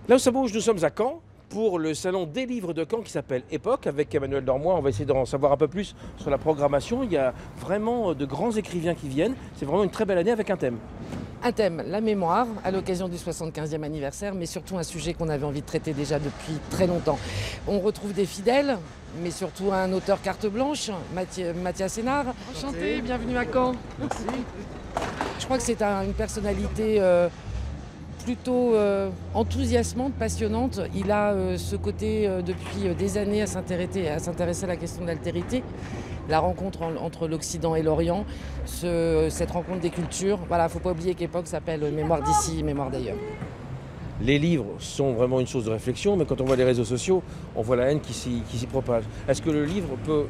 Là où ça bouge, nous sommes à Caen pour le salon des livres de Caen qui s'appelle Époque avec Emmanuel Dormois. On va essayer d'en savoir un peu plus sur la programmation. Il y a vraiment de grands écrivains qui viennent. C'est vraiment une très belle année avec un thème. Un thème, la mémoire, à l'occasion du 75e anniversaire, mais surtout un sujet qu'on avait envie de traiter déjà depuis très longtemps. On retrouve des fidèles, mais surtout un auteur carte blanche, Mathias Sénard. Enchanté, bienvenue à Caen. Merci. Je crois que c'est une personnalité plutôt enthousiasmante, passionnante. Il a ce côté depuis des années à s'intéresser à la question de l'altérité. La rencontre entre l'Occident et l'Orient, cette rencontre des cultures. Voilà, il ne faut pas oublier qu'Époque s'appelle Mémoire d'ici, Mémoire d'ailleurs. Les livres sont vraiment une chose de réflexion, mais quand on voit les réseaux sociaux, on voit la haine qui s'y propage. Est-ce que le livre peut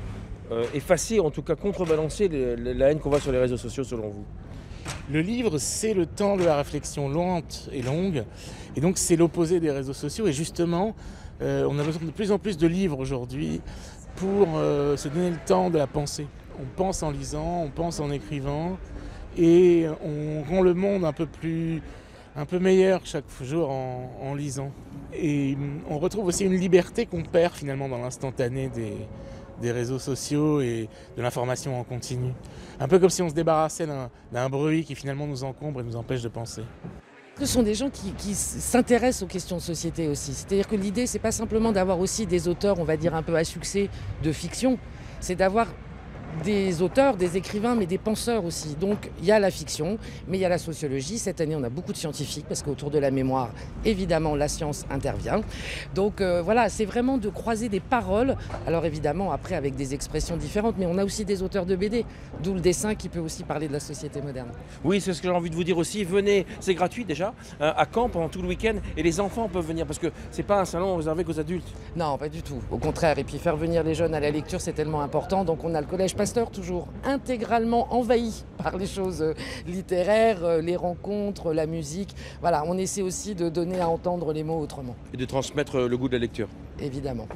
effacer, en tout cas contrebalancer la haine qu'on voit sur les réseaux sociaux selon vous? Le livre, c'est le temps de la réflexion lente et longue, et donc c'est l'opposé des réseaux sociaux. Et justement, on a besoin de plus en plus de livres aujourd'hui pour se donner le temps de la pensée. On pense en lisant, on pense en écrivant, et on rend le monde un peu meilleur chaque jour en lisant. Et on retrouve aussi une liberté qu'on perd finalement dans l'instantané des réseaux sociaux et de l'information en continu. Un peu comme si on se débarrassait d'un bruit qui finalement nous encombre et nous empêche de penser. Ce sont des gens qui s'intéressent aux questions de société aussi. C'est-à-dire que l'idée, c'est pas simplement d'avoir aussi des auteurs, on va dire un peu à succès, de fiction, c'est d'avoir des auteurs, des écrivains, mais des penseurs aussi. Donc il y a la fiction, mais il y a la sociologie. Cette année, on a beaucoup de scientifiques, parce qu'autour de la mémoire, évidemment, la science intervient. Donc voilà, c'est vraiment de croiser des paroles. Alors évidemment, après, avec des expressions différentes, mais on a aussi des auteurs de BD, d'où le dessin qui peut aussi parler de la société moderne. Oui, c'est ce que j'ai envie de vous dire aussi. Venez, c'est gratuit déjà, à Caen pendant tout le week-end, et les enfants peuvent venir, parce que c'est pas un salon réservé qu'aux adultes. Non, pas du tout. Au contraire, et puis faire venir les jeunes à la lecture, c'est tellement important. Donc on a le collège Pasteur, toujours intégralement envahi par les choses littéraires, les rencontres, la musique. Voilà, on essaie aussi de donner à entendre les mots autrement. Et de transmettre le goût de la lecture. Évidemment.